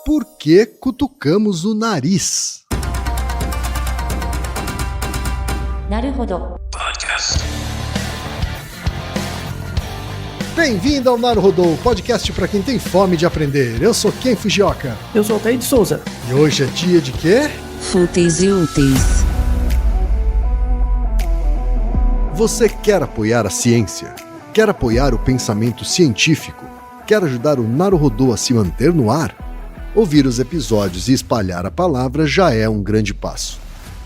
Por que cutucamos o nariz? Naruhodo. Bem-vindo ao Naruhodo, podcast para quem tem fome de aprender. Eu sou Ken Fujioka. Eu sou Altair de Souza. E hoje é dia de quê? Fúteis e úteis. Você quer apoiar a ciência? Quer apoiar o pensamento científico? Quer ajudar o Naruhodo a se manter no ar? Ouvir os episódios e espalhar a palavra já é um grande passo.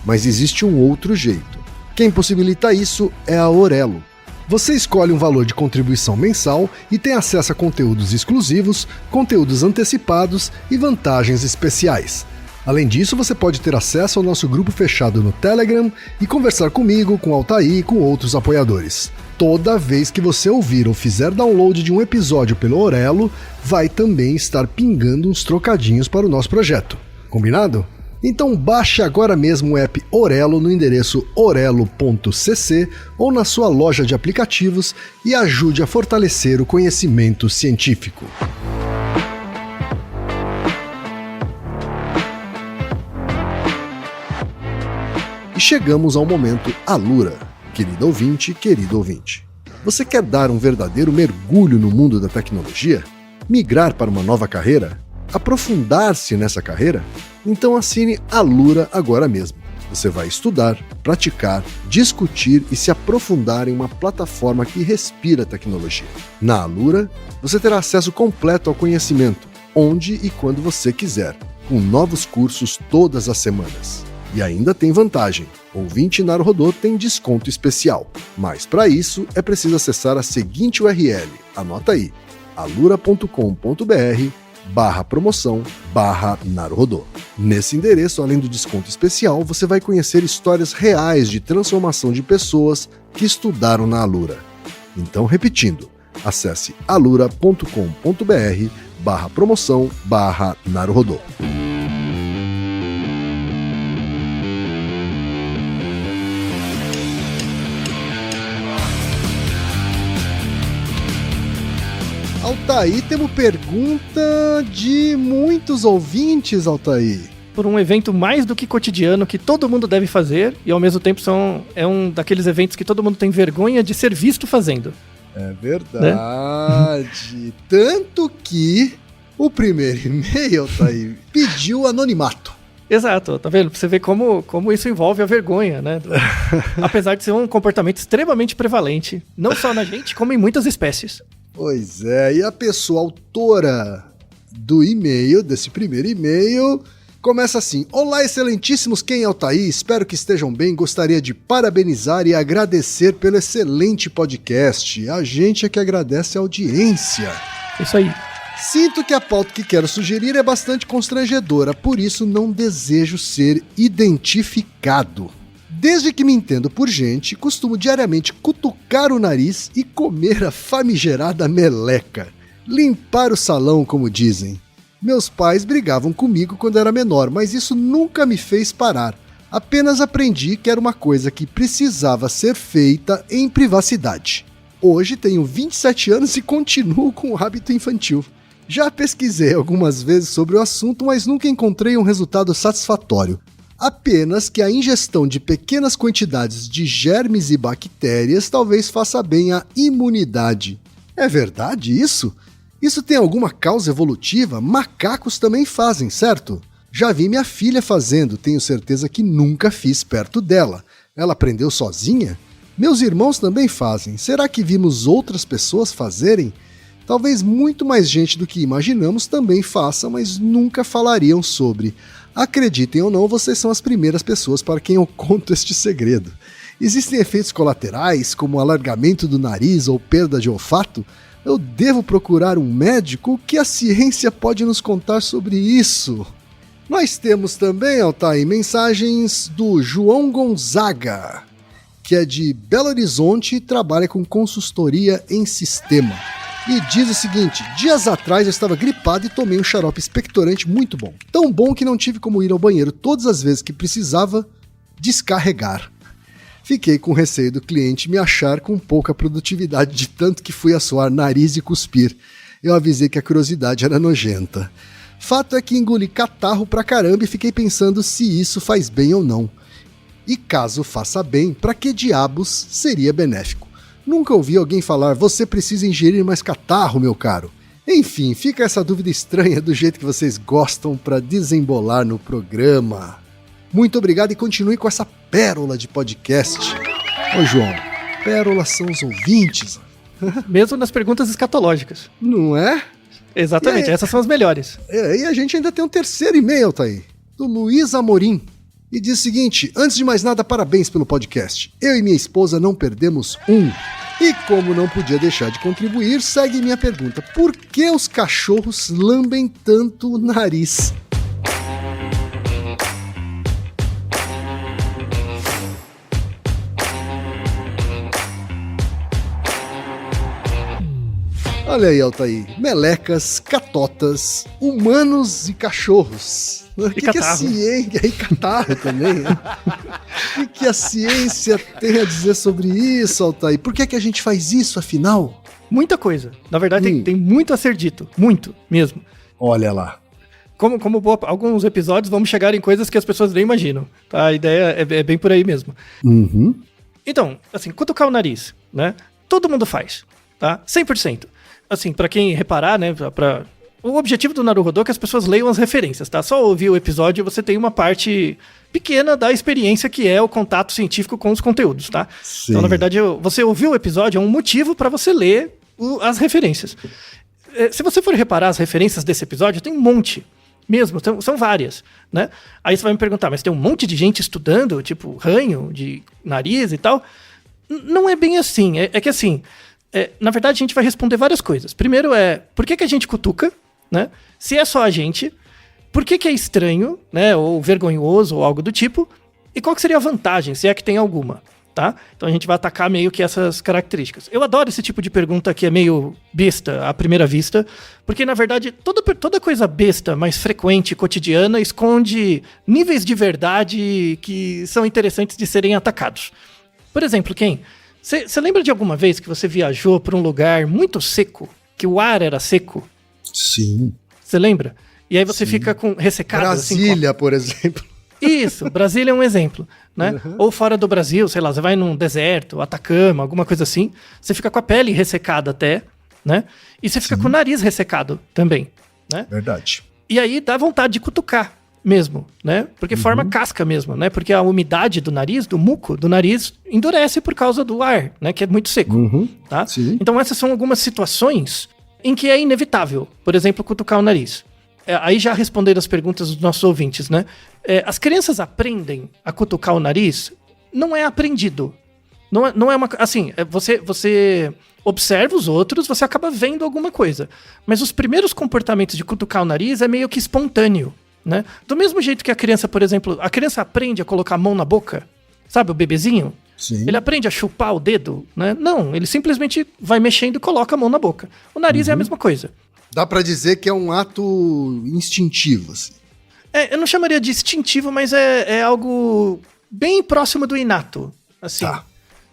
Mas existe um outro jeito. Quem possibilita isso é a Orelo. Você escolhe um valor de contribuição mensal e tem acesso a conteúdos exclusivos, conteúdos antecipados e vantagens especiais. Além disso, você pode ter acesso ao nosso grupo fechado no Telegram e conversar comigo, com Altair e com outros apoiadores. Toda vez que você ouvir ou fizer download de um episódio pelo Orelo, vai também estar pingando uns trocadinhos para o nosso projeto. Combinado? Então baixe agora mesmo o app Orelo no endereço orelo.cc ou na sua loja de aplicativos e ajude a fortalecer o conhecimento científico. E chegamos ao momento Alura. Querido ouvinte, querido ouvinte. Você quer dar um verdadeiro mergulho no mundo da tecnologia? Migrar para uma nova carreira? Aprofundar-se nessa carreira? Então assine Alura agora mesmo. Você vai estudar, praticar, discutir e se aprofundar em uma plataforma que respira tecnologia. Na Alura, você terá acesso completo ao conhecimento, onde e quando você quiser, com novos cursos todas as semanas. E ainda tem vantagem, ouvinte Naruhodo tem desconto especial. Mas para isso é preciso acessar a seguinte URL, anota aí, alura.com.br/promoção/Naruhodo. Nesse endereço, além do desconto especial, você vai conhecer histórias reais de transformação de pessoas que estudaram na Alura. Então, repetindo, acesse alura.com.br/promoção/Naruhodo. Altair, temos pergunta de muitos ouvintes, Altair. Por um evento mais do que cotidiano que todo mundo deve fazer e ao mesmo tempo é um daqueles eventos que todo mundo tem vergonha de ser visto fazendo. É verdade. Né? Tanto que o primeiro e-mail, Altair, pediu anonimato. Exato, tá vendo? Pra você ver como isso envolve a vergonha, né? Apesar de ser um comportamento extremamente prevalente, não só na gente, como em muitas espécies. Pois é, e a pessoa autora do e-mail, desse primeiro e-mail, começa assim: Olá, excelentíssimos Ken e Altair, espero que estejam bem, gostaria de parabenizar e agradecer pelo excelente podcast. A gente é que agradece a audiência. Isso aí. Sinto que a pauta que quero sugerir é bastante constrangedora, por isso não desejo ser identificado. Desde que me entendo por gente, costumo diariamente cutucar o nariz e comer a famigerada meleca. Limpar o salão, como dizem. Meus pais brigavam comigo quando era menor, mas isso nunca me fez parar. Apenas aprendi que era uma coisa que precisava ser feita em privacidade. Hoje tenho 27 anos e continuo com o hábito infantil. Já pesquisei algumas vezes sobre o assunto, mas nunca encontrei um resultado satisfatório. Apenas que a ingestão de pequenas quantidades de germes e bactérias talvez faça bem à imunidade. É verdade isso? Isso tem alguma causa evolutiva? Macacos também fazem, certo? Já vi minha filha fazendo, tenho certeza que nunca fiz perto dela. Ela aprendeu sozinha? Meus irmãos também fazem. Será que vimos outras pessoas fazerem? Talvez muito mais gente do que imaginamos também faça, mas nunca falariam sobre. Acreditem ou não, vocês são as primeiras pessoas para quem eu conto este segredo. Existem efeitos colaterais, como alargamento do nariz ou perda de olfato? Eu devo procurar um médico? O que a ciência pode nos contar sobre isso? Nós temos também, Altair, mensagens do João Gonzaga, que é de Belo Horizonte e trabalha com consultoria em sistema. E diz o seguinte: dias atrás eu estava gripado e tomei um xarope expectorante muito bom. Tão bom que não tive como ir ao banheiro todas as vezes que precisava descarregar. Fiquei com receio do cliente me achar com pouca produtividade de tanto que fui assoar nariz e cuspir. Eu avisei que a curiosidade era nojenta. Fato é que engoli catarro pra caramba e fiquei pensando se isso faz bem ou não. E caso faça bem, pra que diabos seria benéfico? Nunca ouvi alguém falar, você precisa ingerir mais catarro, meu caro. Enfim, fica essa dúvida estranha do jeito que vocês gostam pra desembolar no programa. Muito obrigado e continue com essa pérola de podcast. Ô João, pérolas são os ouvintes. Mesmo nas perguntas escatológicas. Não é? Exatamente, essas são as melhores. E a gente ainda tem um terceiro e-mail, tá aí, do Luiz Amorim. E diz o seguinte, antes de mais nada, parabéns pelo podcast. Eu e minha esposa não perdemos um. E como não podia deixar de contribuir, segue minha pergunta. Por que os cachorros lambem tanto o nariz? Olha aí, Altair. Melecas, catotas, humanos e cachorros. O que a ciência... E catarro também. Né? O que a ciência tem a dizer sobre isso, Altair? Por que a gente faz isso, afinal? Muita coisa. Na verdade, tem muito a ser dito. Muito, mesmo. Olha lá. Como alguns episódios vamos chegar em coisas que as pessoas nem imaginam. Tá? A ideia é bem por aí mesmo. Uhum. Então, assim, cutucar o nariz, né? Todo mundo faz, tá? 100%. Assim, pra quem reparar, né, o objetivo do Naruhodô é que as pessoas leiam as referências, tá? Só ouvir o episódio você tem uma parte pequena da experiência que é o contato científico com os conteúdos, tá? Sim. Então, na verdade, você ouvir o episódio é um motivo pra você ler as referências. Se você for reparar as referências desse episódio, tem um monte. Mesmo, são várias, né? Aí você vai me perguntar, mas tem um monte de gente estudando, tipo, ranho de nariz e tal? Não é bem assim, é que assim... na verdade, a gente vai responder várias coisas. Primeiro por que a gente cutuca, né? Se é só a gente, por que é estranho, né? Ou vergonhoso, ou algo do tipo, e qual que seria a vantagem, se é que tem alguma, tá? Então a gente vai atacar meio que essas características. Eu adoro esse tipo de pergunta que é meio besta à primeira vista, porque na verdade toda coisa besta, mais frequente, cotidiana, esconde níveis de verdade que são interessantes de serem atacados. Por exemplo, Você lembra de alguma vez que você viajou para um lugar muito seco, que o ar era seco? Sim. Você lembra? E aí você fica ressecado. Brasília, por exemplo. Isso, Brasília é um exemplo, né? Uhum. Ou fora do Brasil, sei lá, você vai num deserto, Atacama, alguma coisa assim, você fica com a pele ressecada até, né? E você fica com o nariz ressecado também, né? Verdade. E aí dá vontade de cutucar mesmo, né? Porque forma casca mesmo, né? Porque a umidade do nariz, do muco do nariz, endurece por causa do ar, né? Que é muito seco, tá? Sim. Então essas são algumas situações em que é inevitável, por exemplo, cutucar o nariz. Aí já respondendo as perguntas dos nossos ouvintes, né? As crianças aprendem a cutucar o nariz, não é aprendido. Não é uma... Assim, você observa os outros, você acaba vendo alguma coisa. Mas os primeiros comportamentos de cutucar o nariz é meio que espontâneo. Né? Do mesmo jeito que a criança, por exemplo, a criança aprende a colocar a mão na boca, sabe, o bebezinho? Sim. Ele aprende a chupar o dedo, né? Não, ele simplesmente vai mexendo e coloca a mão na boca. O nariz é a mesma coisa. Dá pra dizer que é um ato instintivo, assim. Eu não chamaria de instintivo, mas é algo bem próximo do inato, assim. Tá.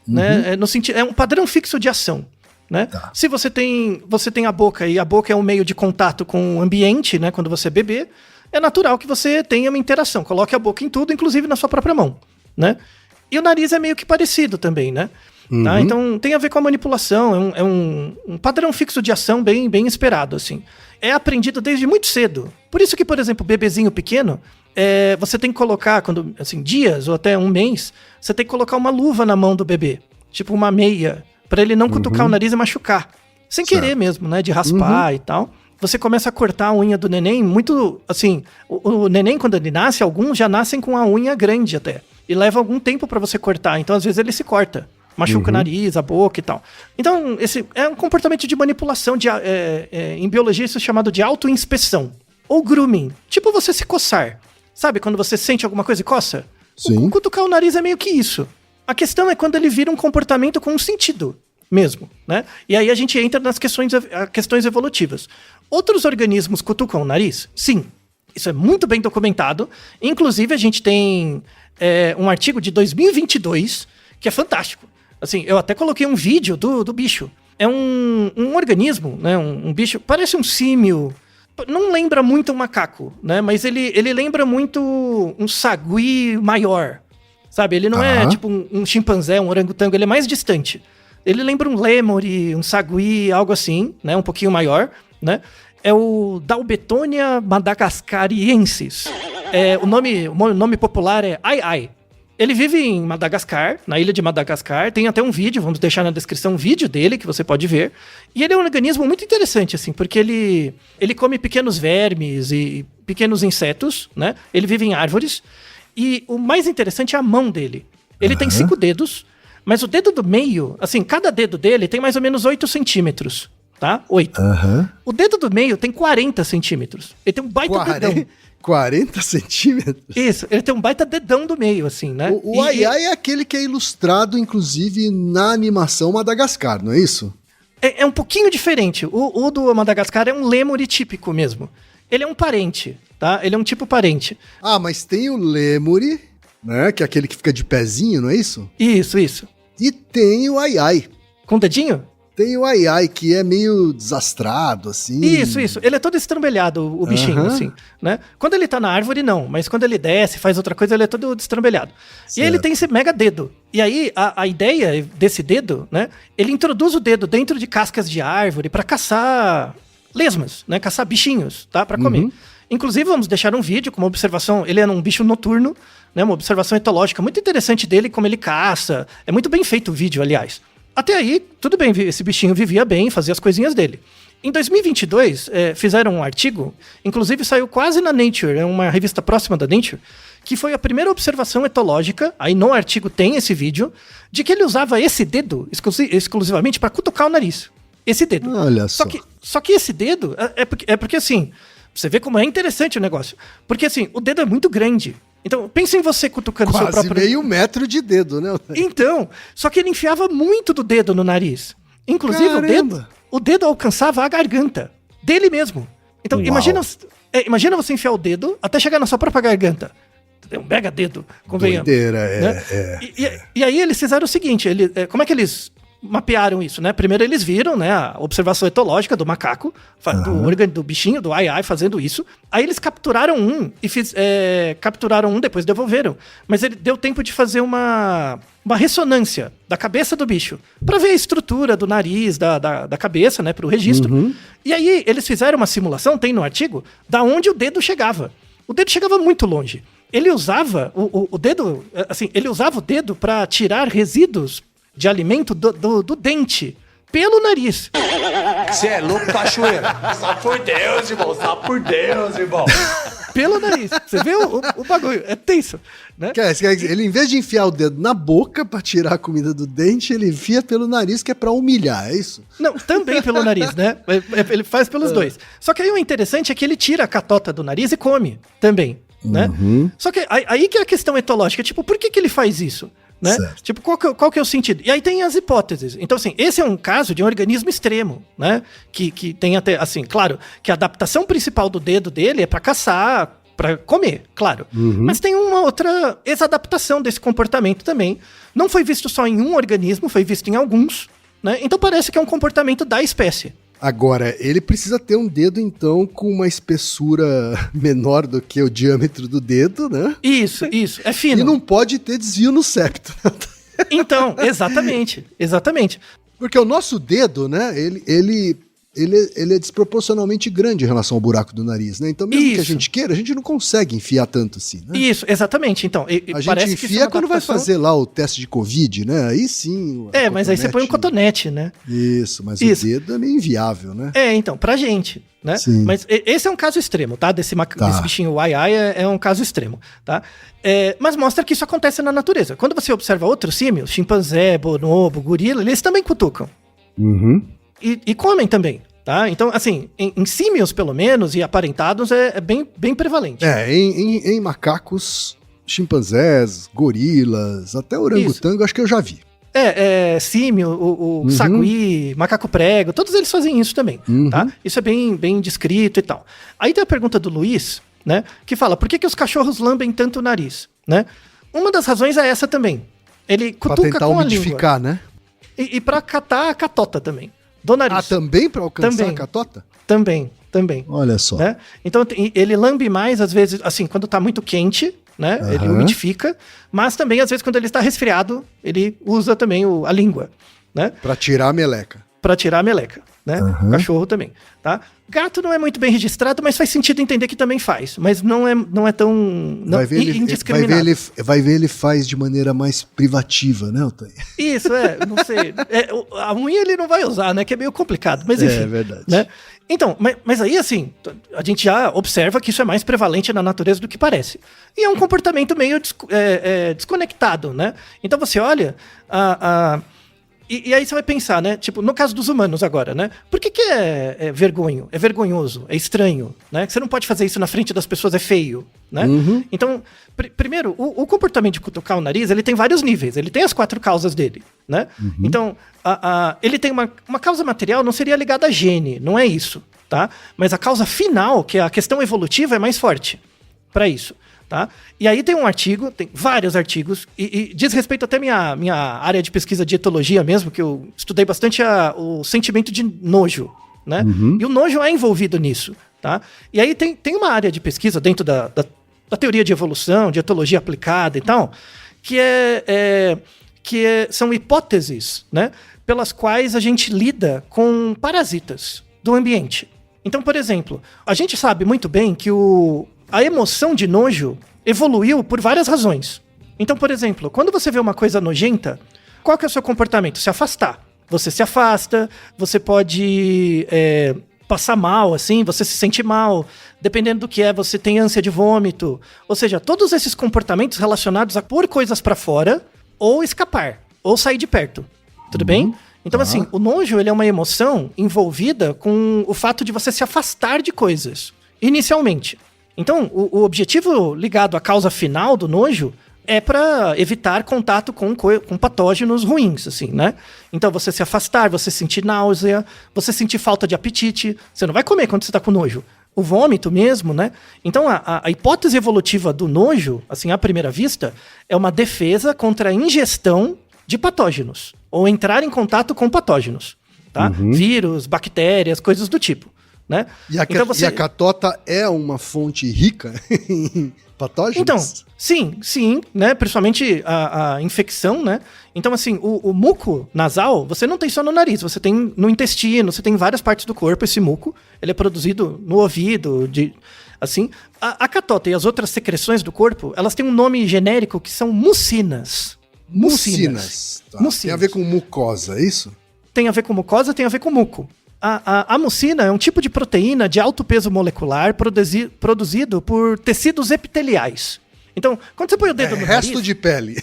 Né? No sentido, é um padrão fixo de ação. Né? Tá. Se você tem a boca, e a boca é um meio de contato com o ambiente, né? Quando você beber, é natural que você tenha uma interação. Coloque a boca em tudo, inclusive na sua própria mão, né? E o nariz é meio que parecido também, né? Tá? Então tem a ver com a manipulação, é um padrão fixo de ação bem, bem esperado, assim. É aprendido desde muito cedo. Por isso que, por exemplo, bebezinho pequeno, você tem que colocar, assim, dias ou até um mês, você tem que colocar uma luva na mão do bebê, tipo uma meia, para ele não cutucar o nariz e machucar. Sem querer mesmo, né? De raspar e tal. Você começa a cortar a unha do neném muito, assim, o neném quando ele nasce, alguns já nascem com a unha grande até. E leva algum tempo pra você cortar, então às vezes ele se corta. Machuca o nariz, a boca e tal. Então, esse é um comportamento de manipulação, em biologia isso é chamado de autoinspeção. Ou grooming, tipo você se coçar. Sabe quando você sente alguma coisa e coça? Sim. Cutucar o nariz é meio que isso. A questão é quando ele vira um comportamento com um sentido mesmo, né? E aí a gente entra nas questões evolutivas. Outros organismos cutucam o nariz? Sim. Isso é muito bem documentado. Inclusive, a gente tem um artigo de 2022 que é fantástico. Assim, eu até coloquei um vídeo do bicho. É um organismo, né? Um bicho, parece um símio, não lembra muito um macaco, né? Mas ele lembra muito um sagui maior, sabe? Ele não é tipo um chimpanzé, um orangotango, ele é mais distante. Ele lembra um lemuri, um sagui, algo assim, né? Um pouquinho maior, né? É o Dalbetonia madagascariensis. O nome popular é ai-ai. Ele vive em Madagascar, na ilha de Madagascar. Tem até um vídeo, vamos deixar na descrição um vídeo dele que você pode ver. E ele é um organismo muito interessante, assim, porque ele come pequenos vermes e pequenos insetos, né? Ele vive em árvores. E o mais interessante é a mão dele. Ele tem 5 dedos, mas o dedo do meio, assim, cada dedo dele tem mais ou menos 8 centímetros, tá? 8. O dedo do meio tem 40 centímetros. Ele tem um baita dedão. 40 centímetros? Isso, ele tem um baita dedão do meio, assim, né? O ai-ai é aquele que é ilustrado, inclusive, na animação Madagascar, não é isso? É um pouquinho diferente. O do Madagascar é um lemuri típico mesmo. Ele é um parente, tá? Ele é um tipo parente. Ah, mas tem o lemuri, né? Que é aquele que fica de pezinho, não é isso? Isso. E tem o ai-ai. Com dedinho? Tem o ai-ai, que é meio desastrado, assim. Isso. Ele é todo estrambelhado, o bichinho, assim, né? Quando ele tá na árvore, não. Mas quando ele desce, faz outra coisa, ele é todo destrambelhado. Certo. E aí ele tem esse mega dedo. E aí, a ideia desse dedo, né? Ele introduz o dedo dentro de cascas de árvore pra caçar lesmas, né? Caçar bichinhos, tá? Pra comer. Inclusive, vamos deixar um vídeo com uma observação. Ele é um bicho noturno, né? Uma observação etológica muito interessante dele, como ele caça. É muito bem feito o vídeo, aliás. Até aí, tudo bem, esse bichinho vivia bem, fazia as coisinhas dele. Em 2022, fizeram um artigo, inclusive saiu quase na Nature, é uma revista próxima da Nature, que foi a primeira observação etológica, aí no artigo tem esse vídeo, de que ele usava esse dedo exclusivamente para cutucar o nariz. Esse dedo. Olha só. Só que esse dedo, é porque assim, você vê como é interessante o negócio. Porque assim, o dedo é muito grande. Então, pensa em você cutucando quase seu próprio... Quase meio metro de dedo, né? Então, só que ele enfiava muito do dedo no nariz. Inclusive, o dedo alcançava a garganta dele mesmo. Então, imagina você enfiar o dedo até chegar na sua própria garganta. É um mega dedo, convenhamos. Doideira, né? E aí eles fizeram o seguinte, como é que eles mapearam isso, né? Primeiro eles viram, né, a observação etológica do macaco, do bichinho, do ai-ai fazendo isso. Aí eles capturaram depois devolveram. Mas ele deu tempo de fazer uma ressonância da cabeça do bicho, pra ver a estrutura do nariz, da cabeça, né, pro registro. E aí eles fizeram uma simulação, tem no artigo, da onde o dedo chegava. O dedo chegava muito longe. Ele usava o dedo, assim, ele usava o dedo pra tirar resíduos de alimento do dente pelo nariz. Você é louco, cachoeira? Só por Deus, irmão. Pelo nariz. Você vê o bagulho? É tenso, né? Ele, em vez de enfiar o dedo na boca pra tirar a comida do dente, ele enfia pelo nariz, que é pra humilhar, é isso? Não, também pelo nariz, né? Ele faz pelos dois. Só que aí o interessante é que ele tira a catota do nariz e come também, né? Só que aí que é a questão etológica. Tipo, por que ele faz isso? Né? Tipo, qual que é o sentido? E aí tem as hipóteses. Então, assim, esse é um caso de um organismo extremo, né? Que tem até, assim, claro, que a adaptação principal do dedo dele é pra caçar, pra comer, claro. Mas tem uma outra exadaptação desse comportamento também. Não foi visto só em um organismo, foi visto em alguns, né? Então parece que é um comportamento da espécie. Agora, ele precisa ter um dedo, então, com uma espessura menor do que o diâmetro do dedo, né? Isso, é fino. E não pode ter desvio no septo. Então, exatamente. Porque o nosso dedo, né, ele é desproporcionalmente grande em relação ao buraco do nariz, né? Então, mesmo que a gente queira, a gente não consegue enfiar tanto assim, né? Isso, exatamente. Então, a gente enfia quando vai fazer lá o teste de Covid, né? Aí sim. Mas aí você põe um cotonete, né? Isso, mas o dedo é meio inviável, né? Então, pra gente, né? Sim. Mas esse é um caso extremo, tá? Desse bichinho ai-ai é um caso extremo, tá? Mas mostra que isso acontece na natureza. Quando você observa outros símios, chimpanzé, bonobo, gorila, eles também cutucam. E comem também, tá? Então, assim, em símios, pelo menos, e aparentados, é bem prevalente. Em macacos, chimpanzés, gorilas, até orangotango, acho que eu já vi. Símio, o sagui, macaco prego, todos eles fazem isso também, tá? Isso é bem descrito e tal. Aí tem a pergunta do Luiz, né? Que fala, por que os cachorros lambem tanto o nariz, né? Uma das razões é essa também. Ele cutuca com a língua. Né? E pra catar a catota também. Do nariz. Também pra alcançar a catota? Também. também. Olha só. Né? Então ele lambe mais, às vezes, assim, quando tá muito quente, né? Ele umidifica, mas também, às vezes, quando ele está resfriado, ele usa também a língua, né? Pra tirar a meleca. Pra tirar a meleca, né? O cachorro também, tá? Gato não é muito bem registrado, mas faz sentido entender que também faz, mas não é tão indiscriminado. Vai ver, ele faz de maneira mais privativa, né, Otávio? Isso, não sei. A unha ele não vai usar, né? Que é meio complicado, mas enfim. É verdade. Né? Então, mas aí, assim, a gente já observa que isso é mais prevalente na natureza do que parece. E é um comportamento meio desconectado, né? Então você olha E aí você vai pensar, né? Tipo, no caso dos humanos agora, né? Por que é vergonho? É vergonhoso, é estranho, né? Que você não pode fazer isso na frente das pessoas, é feio, né? Então, primeiro, o comportamento de cutucar o nariz, ele tem vários níveis. Ele tem as 4 causas dele, né? Então, ele tem uma causa material, não seria ligada a gene, não é isso, tá? Mas a causa final, que é a questão evolutiva, é mais forte para isso. Tá? E aí tem um artigo, tem vários artigos, e diz respeito até minha área de pesquisa de etologia mesmo, que eu estudei bastante o sentimento de nojo, né? E o nojo é envolvido nisso, tá? E aí tem uma área de pesquisa dentro da teoria de evolução, de etologia aplicada e tal, que são hipóteses, né? Pelas quais a gente lida com parasitas do ambiente. Então, por exemplo, a gente sabe muito bem que a emoção de nojo evoluiu por várias razões. Então, por exemplo, quando você vê uma coisa nojenta, qual que é o seu comportamento? Se afastar. Você se afasta, você pode passar mal, assim, você se sente mal. Dependendo do que você tem ânsia de vômito. Ou seja, todos esses comportamentos relacionados a pôr coisas pra fora, ou escapar, ou sair de perto. Tudo bem? Então, assim, o nojo ele é uma emoção envolvida com o fato de você se afastar de coisas, inicialmente. Então, o objetivo ligado à causa final do nojo é para evitar contato com patógenos ruins, assim, né? Então, você se afastar, você sentir náusea, você sentir falta de apetite. Você não vai comer quando você está com nojo. O vômito mesmo, né? Então, a hipótese evolutiva do nojo, assim, à primeira vista, é uma defesa contra a ingestão de patógenos, ou entrar em contato com patógenos, tá? Vírus, bactérias, coisas do tipo. Né? E a catota é uma fonte rica em patógenos? Então, sim, né? Principalmente a infecção, né? Então, assim, o muco nasal, você não tem só no nariz, você tem no intestino, você tem em várias partes do corpo esse muco. Ele é produzido no ouvido, assim. A catota e as outras secreções do corpo, elas têm um nome genérico que são mucinas. Mucinas. Tá. Mucinas. Tem a ver com mucosa, é isso? Tem a ver com mucosa, tem a ver com muco. A mucina é um tipo de proteína de alto peso molecular produzido por tecidos epiteliais. Então, quando você põe o dedo no nariz... resto de pele.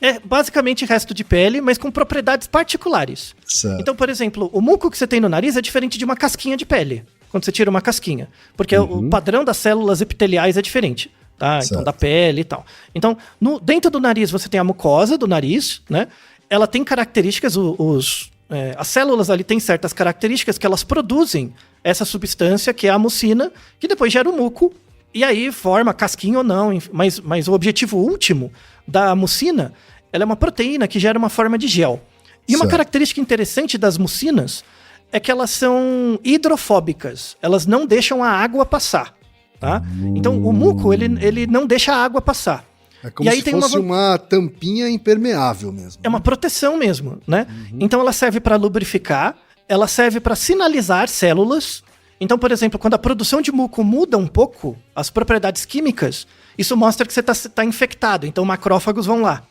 É basicamente resto de pele, mas com propriedades particulares. Certo. Então, por exemplo, o muco que você tem no nariz é diferente de uma casquinha de pele, quando você tira uma casquinha. Porque o padrão das células epiteliais é diferente, tá? Então, da pele e tal. Então, dentro do nariz você tem a mucosa do nariz, né? Ela tem características, as células ali têm certas características que elas produzem essa substância, que é a mucina, que depois gera o muco, e aí forma casquinha ou não, mas o objetivo último da mucina, ela é uma proteína que gera uma forma de gel. E uma característica interessante das mucinas é que elas são hidrofóbicas, elas não deixam a água passar, tá? Então o muco, ele não deixa a água passar. É como se fosse uma tampinha impermeável mesmo. É uma proteção mesmo, né? Então ela serve para lubrificar, ela serve para sinalizar células. Então, por exemplo, quando a produção de muco muda um pouco, as propriedades químicas, isso mostra que você está infectado. Então macrófagos vão lá,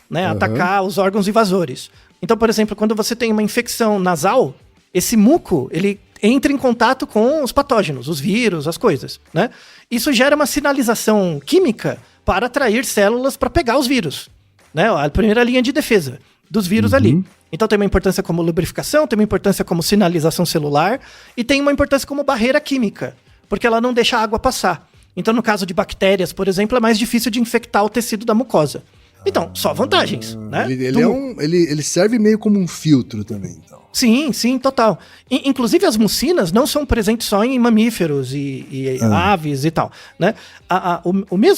né? Atacar os órgãos invasores. Então, por exemplo, quando você tem uma infecção nasal, esse muco, ele entra em contato com os patógenos, os vírus, as coisas, né? Isso gera uma sinalização química para atrair células para pegar os vírus, né? A primeira linha de defesa dos vírus ali. Então tem uma importância como lubrificação, tem uma importância como sinalização celular e tem uma importância como barreira química, porque ela não deixa a água passar. Então no caso de bactérias, por exemplo, é mais difícil de infectar o tecido da mucosa. Então, só vantagens, né? Ele serve meio como um filtro também, então. Sim, total. Inclusive as mucinas não são presentes só em mamíferos e aves e tal, né?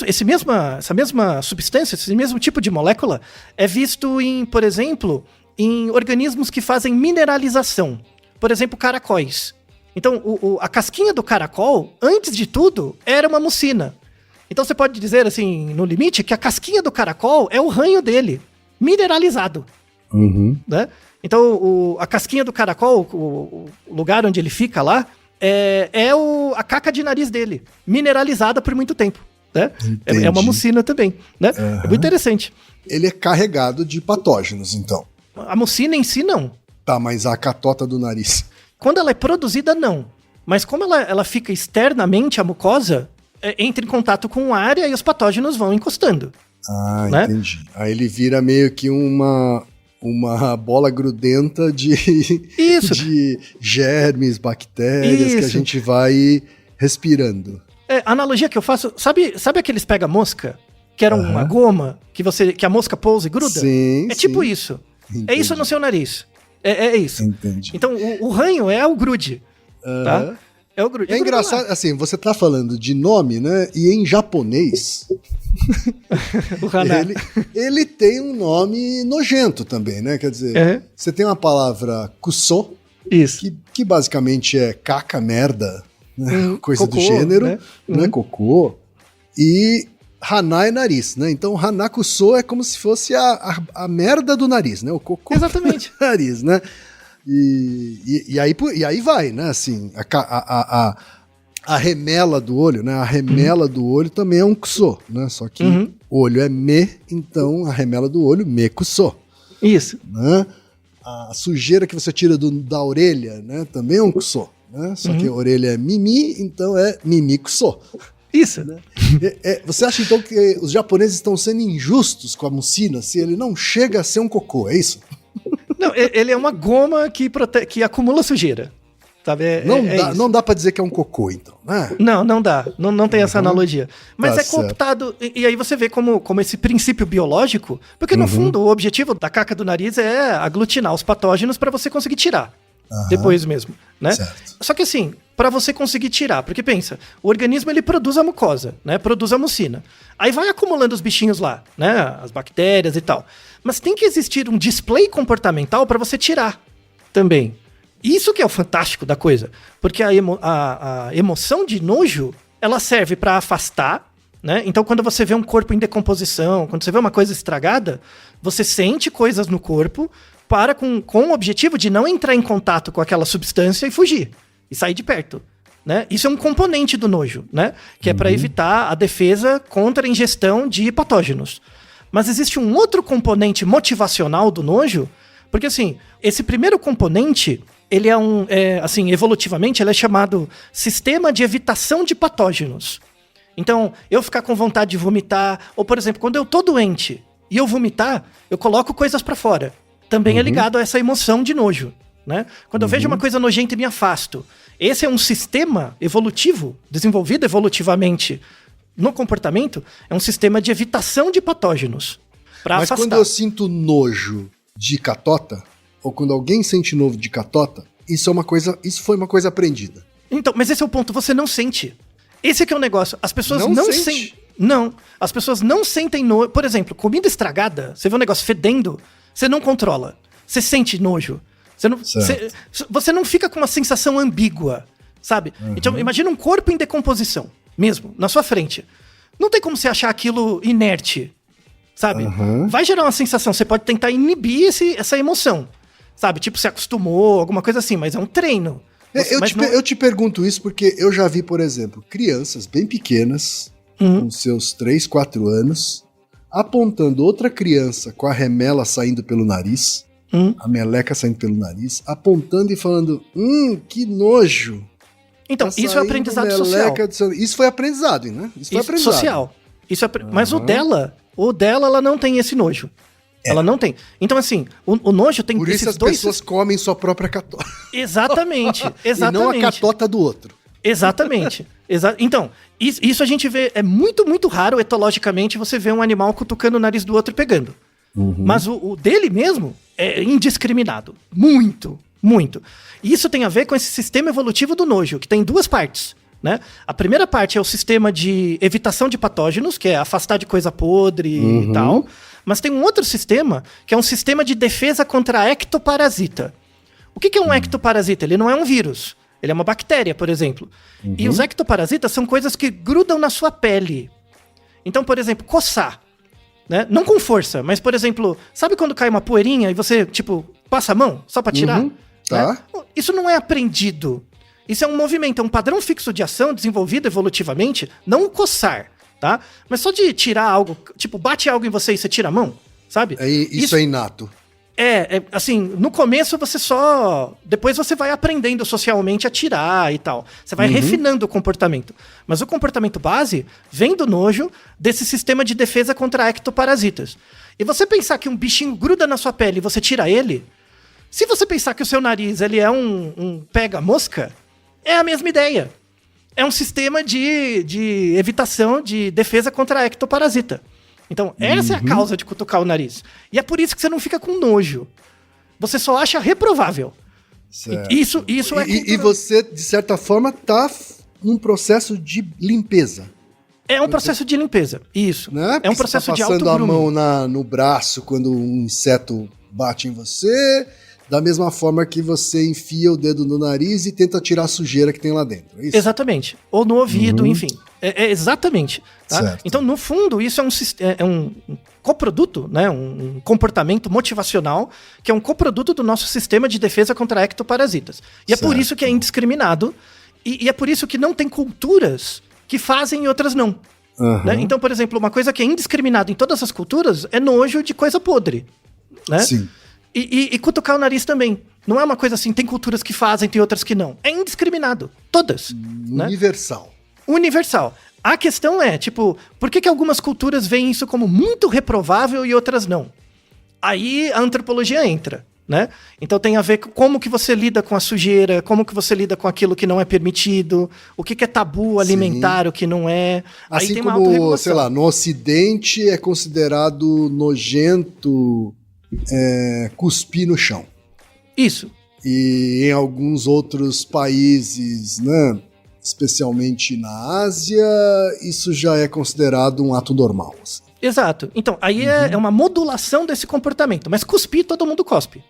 Essa mesma substância, esse mesmo tipo de molécula é visto por exemplo, em organismos que fazem mineralização. Por exemplo, caracóis. Então, a casquinha do caracol, antes de tudo, era uma mucina. Então você pode dizer, assim, no limite, que a casquinha do caracol é o ranho dele, mineralizado. Né? Então, a casquinha do caracol, o lugar onde ele fica lá, é a caca de nariz dele, mineralizada por muito tempo. Né? É uma mucina também. Né? É muito interessante. Ele é carregado de patógenos, então. A mucina em si, não. Tá, mas a catota do nariz... Quando ela é produzida, não. Mas como ela fica externamente, a mucosa, entra em contato com o ar e aí os patógenos vão encostando. Ah, né? Entendi. Aí ele vira meio que uma bola grudenta de germes, bactérias que a gente vai respirando. A analogia que eu faço, sabe aqueles pega-mosca? Que era uma goma que a mosca pousa e gruda? Sim, tipo isso. Entendi. É isso no seu nariz. É isso. Entendi. Então, o ranho é o grude. Tá? É o grude. É engraçado, assim, você tá falando de nome, né? E em japonês, o Hana. ele tem um nome nojento também, né? Quer dizer, você tem uma palavra kuso, isso. Que basicamente é caca, merda, né? Coisa cocô, do gênero, né? Cocô. E Hana é nariz, né? Então Hanakuso é como se fosse a merda do nariz, né? O cocô Exatamente. do nariz, né? E aí vai, né? Assim, a remela do olho, né? A remela do olho também é um kuso, né? Só que olho é me, então a remela do olho, me kuso. Isso. Né? A sujeira que você tira da orelha, né? Também é um kuso, né? Só que a orelha é mimi, então é mimi kuso. Isso. Né? Você acha então que os japoneses estão sendo injustos com a mucina se ele não chega a ser um cocô, é isso? Não, ele é uma goma que acumula sujeira. Sabe? Não dá pra dizer que é um cocô, então, né? Não dá. Não tem essa analogia. Mas Tá é cooptado. E aí você vê como esse princípio biológico. Porque no fundo, o objetivo da caca do nariz é aglutinar os patógenos para você conseguir tirar. Depois mesmo, né? Certo. Só que assim, para você conseguir tirar, porque pensa, o organismo ele produz a mucosa, né? Produz a mucina. Aí vai acumulando os bichinhos lá, né? As bactérias e tal. Mas tem que existir um display comportamental para você tirar também. Isso que é o fantástico da coisa, porque a emoção de nojo, ela serve para afastar, né? Então quando você vê um corpo em decomposição, quando você vê uma coisa estragada, você sente coisas no corpo com o objetivo de não entrar em contato com aquela substância e fugir, e sair de perto, né? Isso é um componente do nojo, né? Que é para evitar a defesa contra a ingestão de patógenos. Mas existe um outro componente motivacional do nojo, porque assim, esse primeiro componente, ele assim, evolutivamente, ele é chamado sistema de evitação de patógenos. Então, eu ficar com vontade de vomitar, ou por exemplo, quando eu tô doente e eu vomitar, eu coloco coisas para fora. Também é ligado a essa emoção de nojo, né? Quando eu vejo uma coisa nojenta e me afasto. Esse é um sistema evolutivo, desenvolvido evolutivamente no comportamento, é um sistema de evitação de patógenos. Mas quando eu sinto nojo de catota, ou quando alguém sente nojo de catota, isso foi uma coisa aprendida. Então, mas esse é o ponto, você não sente. Esse que é o negócio. As pessoas não sentem. Não, as pessoas não sentem nojo. Por exemplo, comida estragada, você vê um negócio fedendo, você não controla. Você sente nojo. Você não fica com uma sensação ambígua, sabe? Então, imagina um corpo em decomposição, mesmo, na sua frente. Não tem como você achar aquilo inerte, sabe? Vai gerar uma sensação, você pode tentar inibir essa emoção, sabe? Tipo, você acostumou, alguma coisa assim, mas é um treino. Eu te pergunto isso porque eu já vi, por exemplo, crianças bem pequenas, com seus 3, 4 anos, apontando outra criança com a remela saindo pelo nariz, a meleca saindo pelo nariz, apontando e falando, que nojo. Então, isso é aprendizado social. Isso foi aprendizado, né? Isso foi aprendizado. Social. Mas o dela, ela não tem esse nojo. Ela não tem. Então, assim, o nojo tem Por isso as pessoas comem sua própria catota. Exatamente. E não a catota do outro. Exatamente. Então, isso a gente vê, é muito, muito raro, etologicamente, você vê um animal cutucando o nariz do outro e pegando. Mas o dele mesmo é indiscriminado. Muito, muito. E isso tem a ver com esse sistema evolutivo do nojo, que tem 2 partes, né? A primeira parte é o sistema de evitação de patógenos, que é afastar de coisa podre e tal. Mas tem um outro sistema, que é um sistema de defesa contra a ectoparasita. O que é um ectoparasita? Ele não é um vírus. Ele é uma bactéria, por exemplo. E os ectoparasitas são coisas que grudam na sua pele. Então, por exemplo, coçar. Né? Não com força, mas, por exemplo, sabe quando cai uma poeirinha e você, tipo, passa a mão só pra tirar? Tá. Né? Isso não é aprendido. Isso é um movimento, é um padrão fixo de ação desenvolvido evolutivamente, não o coçar, tá? Mas só de tirar algo, tipo, bate algo em você e você tira a mão, sabe? Isso é inato. Assim, no começo você só... Depois você vai aprendendo socialmente a tirar e tal. Você vai refinando o comportamento. Mas o comportamento base vem do nojo desse sistema de defesa contra ectoparasitas. E você pensar que um bichinho gruda na sua pele e você tira ele... Se você pensar que o seu nariz ele é um pega-mosca, é a mesma ideia. É um sistema de evitação, de defesa contra a ectoparasita. Então, essa é a causa de cutucar o nariz. E é por isso que você não fica com nojo. Você só acha reprovável. Certo. Isso é E você, de certa forma, tá num processo de limpeza. É um processo de limpeza, isso. Né? É um processo de autogrooming. Você tá passando a mão no braço quando um inseto bate em você, da mesma forma que você enfia o dedo no nariz e tenta tirar a sujeira que tem lá dentro. É isso? Exatamente. Ou no ouvido, enfim. Exatamente. Tá? Então, no fundo, isso é um coproduto, né? Um comportamento motivacional, que é um coproduto do nosso sistema de defesa contra ectoparasitas. E é por isso que é indiscriminado, e é por isso que não tem culturas que fazem e outras não. Né? Então, por exemplo, uma coisa que é indiscriminada em todas as culturas é nojo de coisa podre. Né? Sim. E cutucar o nariz também. Não é uma coisa assim, tem culturas que fazem, tem outras que não. É indiscriminado. Todas. Universal. Né? Universal. A questão é, tipo, por que algumas culturas veem isso como muito reprovável e outras não? Aí a antropologia entra, né? Então tem a ver com como que você lida com a sujeira, como que você lida com aquilo que não é permitido, o que é tabu alimentar, o que não é. Aí assim tem uma como, sei lá, no Ocidente é considerado nojento cuspir no chão. Isso. E em alguns outros países, né, especialmente na Ásia, isso já é considerado um ato normal. Assim. Exato. Então, aí é uma modulação desse comportamento. Mas cuspir, todo mundo cospe.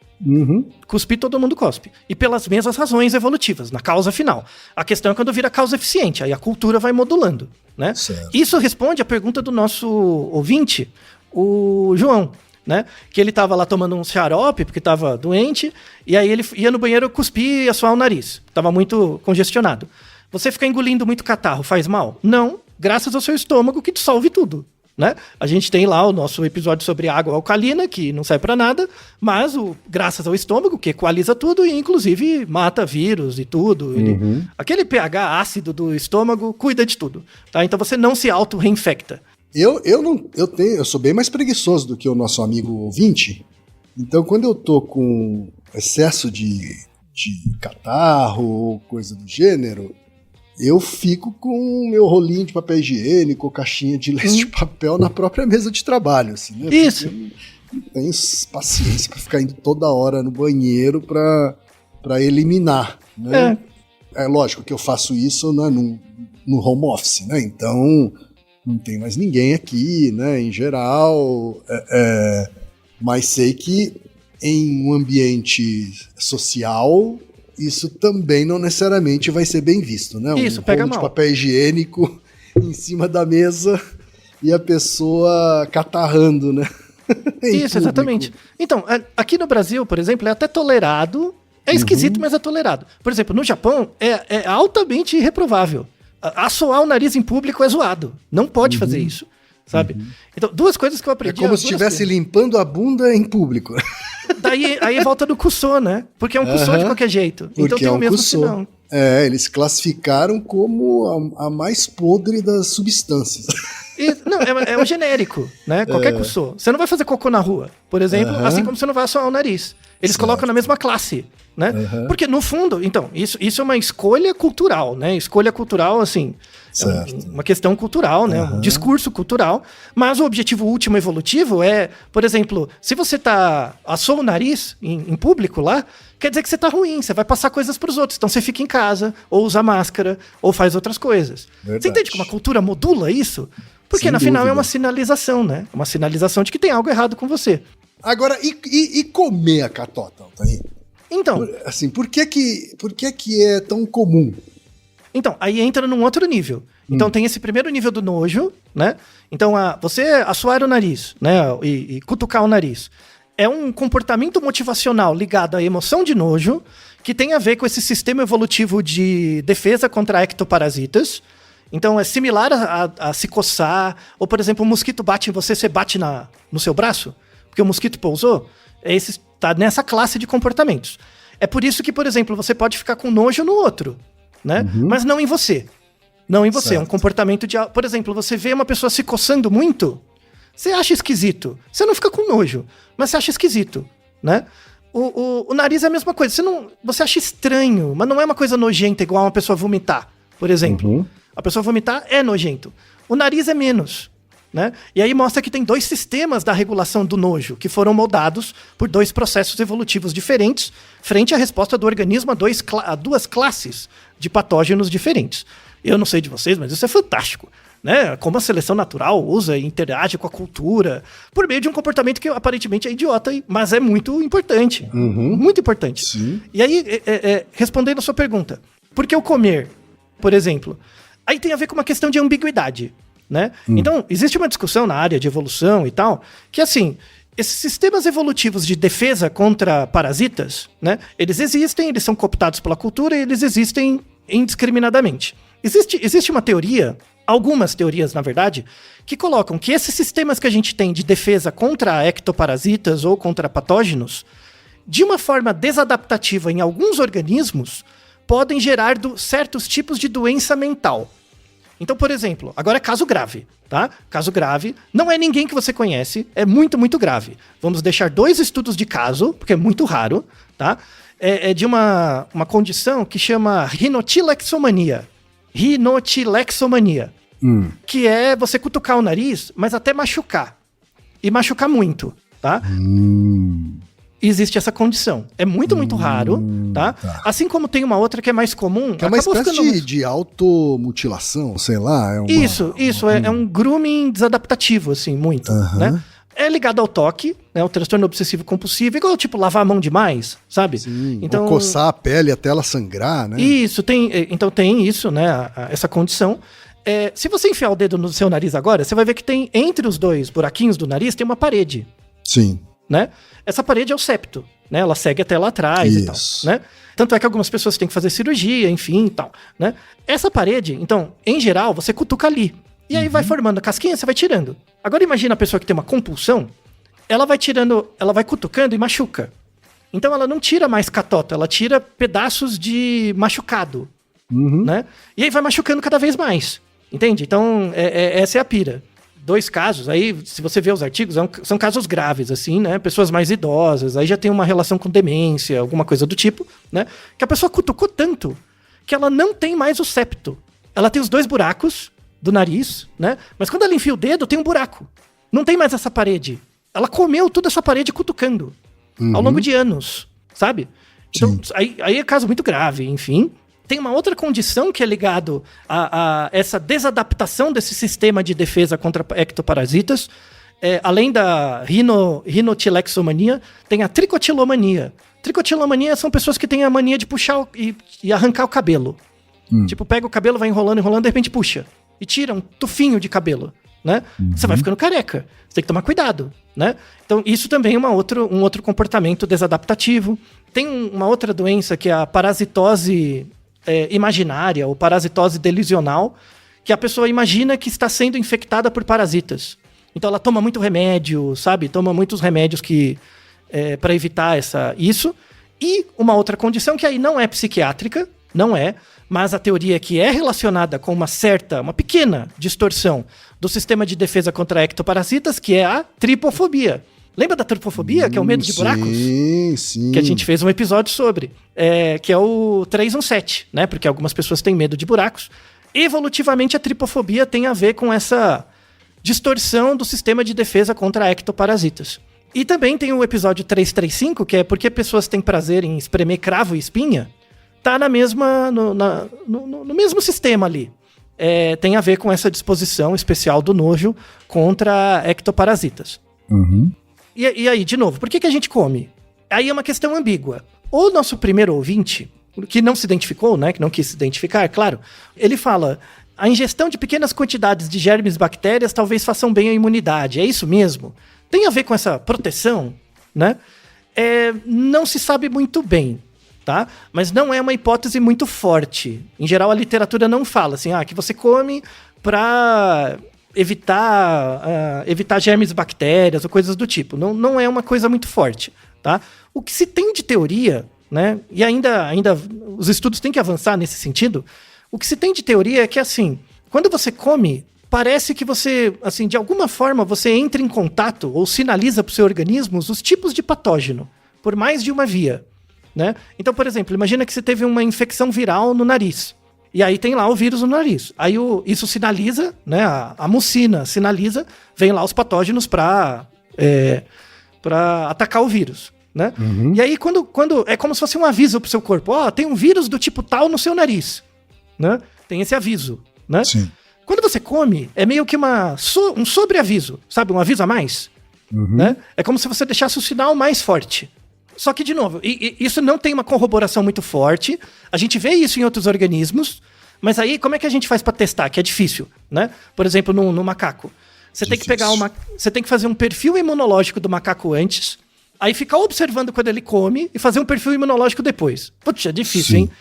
Cuspir, todo mundo cospe. E pelas mesmas razões evolutivas, na causa final. A questão é quando vira causa eficiente. Aí a cultura vai modulando. Né? Isso responde à pergunta do nosso ouvinte, o João. Né? Que ele tava lá tomando um xarope, porque tava doente, e aí ele ia no banheiro cuspir e assoar o nariz. Tava muito congestionado. Você ficar engolindo muito catarro faz mal? Não, graças ao seu estômago que dissolve tudo. Né? A gente tem lá o nosso episódio sobre água alcalina, que não serve para nada, mas graças ao estômago, que equaliza tudo e inclusive mata vírus e tudo. Aquele pH ácido do estômago cuida de tudo. Tá? Então você não se auto-reinfecta. Eu sou bem mais preguiçoso do que o nosso amigo ouvinte. Então, quando eu tô com excesso de catarro ou coisa do gênero, eu fico com o meu rolinho de papel higiênico, caixinha de lenço de papel na própria mesa de trabalho, assim, né? Isso. Porque eu não tenho paciência pra ficar indo toda hora no banheiro pra eliminar, né? É lógico que eu faço isso, né, no home office, né? Então não tem mais ninguém aqui, né, em geral, mas sei que em um ambiente social isso também não necessariamente vai ser bem visto, né? Isso, pega mal. De papel higiênico em cima da mesa e a pessoa catarrando, né? Isso, exatamente. Então, aqui no Brasil, por exemplo, é até tolerado, é esquisito, mas é tolerado. Por exemplo, no Japão é altamente irreprovável. Assoar o nariz em público é zoado. Não pode fazer isso, sabe? Então, duas coisas que eu aprendi. É como se estivesse limpando a bunda em público. Aí volta do Kussô, né? Porque é um Kussô de qualquer jeito. Porque então tem o mesmo sinal. Eles classificaram como a mais podre das substâncias. Não, é um genérico, né? Qualquer Kussô. Você não vai fazer cocô na rua, por exemplo, assim como você não vai assoar o nariz. Eles colocam na mesma classe, né? Porque, no fundo, então, isso é uma escolha cultural, né? Escolha cultural, assim, uma questão cultural, né? Um discurso cultural, mas o objetivo último evolutivo é, por exemplo, se você assoa o nariz em público lá, quer dizer que você tá ruim, você vai passar coisas pros outros, então você fica em casa, ou usa máscara, ou faz outras coisas. Verdade. Você entende como a cultura modula isso? Porque, Sem no final, dúvida. é uma sinalização, né? Uma sinalização de que tem algo errado com você. Agora, e comer a catota, Altair? Então, Assim, por que que é tão comum? Então, aí entra num outro nível. Então tem esse primeiro nível do nojo, né? Então você assoar o nariz, né? E cutucar o nariz. É um comportamento motivacional ligado à emoção de nojo, que tem a ver com esse sistema evolutivo de defesa contra ectoparasitas. Então é similar a se coçar, ou por exemplo, um mosquito bate em você, você bate no seu braço, porque o mosquito pousou. Tá nessa classe de comportamentos. É por isso que, por exemplo, você pode ficar com nojo no outro, né? Mas não em você. Não em você. Certo. É um comportamento de... Por exemplo, você vê uma pessoa se coçando muito, você acha esquisito. Você não fica com nojo, mas você acha esquisito, né? O nariz é a mesma coisa. Você acha estranho, mas não é uma coisa nojenta igual uma pessoa vomitar, por exemplo. A pessoa vomitar é nojento. O nariz é menos, né? E aí mostra que tem 2 sistemas da regulação do nojo que foram moldados por 2 processos evolutivos diferentes frente à resposta do organismo a 2 classes de patógenos diferentes. Eu não sei de vocês, mas isso é fantástico, né? Como a seleção natural usa e interage com a cultura por meio de um comportamento que aparentemente é idiota, mas é muito importante. Muito importante. Sim. E aí, respondendo a sua pergunta, por que o comer, por exemplo? Aí tem a ver com uma questão de ambiguidade, né? Então, existe uma discussão na área de evolução e tal, que assim, esses sistemas evolutivos de defesa contra parasitas, né? Eles existem, eles são cooptados pela cultura e eles existem indiscriminadamente. Existe uma teoria, algumas teorias, na verdade, que colocam que esses sistemas que a gente tem de defesa contra ectoparasitas ou contra patógenos, de uma forma desadaptativa em alguns organismos, podem gerar certos tipos de doença mental. Então, por exemplo, agora é caso grave, tá? Caso grave, não é ninguém que você conhece, é muito, muito grave. Vamos deixar 2 estudos de caso, porque é muito raro, tá? É de uma condição que chama rinotilexomania. Rinotilexomania. Que é você cutucar o nariz, mas até machucar. E machucar muito, tá? Existe essa condição. É muito, muito raro, tá? Assim como tem uma outra que é mais comum... Que é uma espécie de automutilação, sei lá. Isso, é um grooming desadaptativo, assim, muito, né? É ligado ao toque, né? O transtorno obsessivo compulsivo, igual, tipo, lavar a mão demais, sabe? Sim, então, ou coçar a pele até ela sangrar, né? Isso, então tem isso, né? Essa condição. Se você enfiar o dedo no seu nariz agora, você vai ver que tem, entre os 2 buraquinhos do nariz, tem uma parede. Sim. Né? Essa parede é o septo, né? Ela segue até lá atrás e tal, né? Tanto é que algumas pessoas têm que fazer cirurgia, enfim e tal, né? Essa parede, então, em geral, você cutuca ali. E aí vai formando a casquinha, você vai tirando. Agora imagina a pessoa que tem uma compulsão, ela vai tirando, ela vai cutucando e machuca. Então ela não tira mais catota, ela tira pedaços de machucado, né? E aí vai machucando cada vez mais, entende? Então, essa é a pira. 2 casos, aí se você vê os artigos, são casos graves, assim, né? Pessoas mais idosas, aí já tem uma relação com demência, alguma coisa do tipo, né? Que a pessoa cutucou tanto que ela não tem mais o septo. Ela tem os 2 buracos do nariz, né? Mas quando ela enfia o dedo, tem um buraco. Não tem mais essa parede. Ela comeu toda essa parede cutucando ao longo de anos, sabe? Então, aí é caso muito grave, enfim. Tem uma outra condição que é ligado a essa desadaptação desse sistema de defesa contra ectoparasitas. Além da rinotilexomania, tem a tricotilomania. Tricotilomania são pessoas que têm a mania de puxar e arrancar o cabelo. Tipo, pega o cabelo, vai enrolando, de repente puxa. E tira um tufinho de cabelo, né? Você vai ficando careca. Você tem que tomar cuidado, né? Então, isso também é um outro comportamento desadaptativo. Tem uma outra doença que é a parasitose imaginária, ou parasitose delusional, que a pessoa imagina que está sendo infectada por parasitas. Então ela toma muito remédio, sabe? Toma muitos remédios para evitar isso. E uma outra condição que aí não é psiquiátrica, não é, mas a teoria é que é relacionada com uma pequena distorção do sistema de defesa contra ectoparasitas, que é a tripofobia. Lembra da tripofobia, que é o medo de buracos? Sim. Que a gente fez um episódio sobre, que é o 317, né? Porque algumas pessoas têm medo de buracos. Evolutivamente, a tripofobia tem a ver com essa distorção do sistema de defesa contra ectoparasitas. E também tem o episódio 335, que é porque pessoas têm prazer em espremer cravo e espinha, tá no mesmo sistema ali. Tem a ver com essa disposição especial do nojo contra ectoparasitas. E aí, de novo, por que a gente come? Aí é uma questão ambígua. O nosso primeiro ouvinte, que não se identificou, né, que não quis se identificar, claro, ele fala: a ingestão de pequenas quantidades de germes e bactérias talvez façam bem à imunidade. É isso mesmo? Tem a ver com essa proteção, né? Não se sabe muito bem, tá? Mas não é uma hipótese muito forte. Em geral, a literatura não fala assim, que você come para evitar germes e bactérias ou coisas do tipo. Não é uma coisa muito forte, tá? O que se tem de teoria, né? E ainda os estudos têm que avançar nesse sentido. O que se tem de teoria é que, assim, quando você come, parece que você, assim, de alguma forma, você entra em contato ou sinaliza para o seu organismo os tipos de patógeno, por mais de uma via, né? Então, por exemplo, imagina que você teve uma infecção viral no nariz, e aí tem lá o vírus no nariz. Aí isso sinaliza, né? A mucina sinaliza, vem lá os patógenos para atacar o vírus, né? Uhum. E aí, quando é como se fosse um aviso para o seu corpo, tem um vírus do tipo tal no seu nariz. Né? Tem esse aviso, né? Sim. Quando você come, é meio que um sobreaviso, sabe? Um aviso a mais, né? É como se você deixasse o sinal mais forte. Só que, de novo, isso não tem uma corroboração muito forte. A gente vê isso em outros organismos, mas aí como é que a gente faz para testar? Que é difícil, né? Por exemplo, no macaco. Você tem que você tem que fazer um perfil imunológico do macaco antes, aí ficar observando quando ele come e fazer um perfil imunológico depois. Putz, é difícil, hein?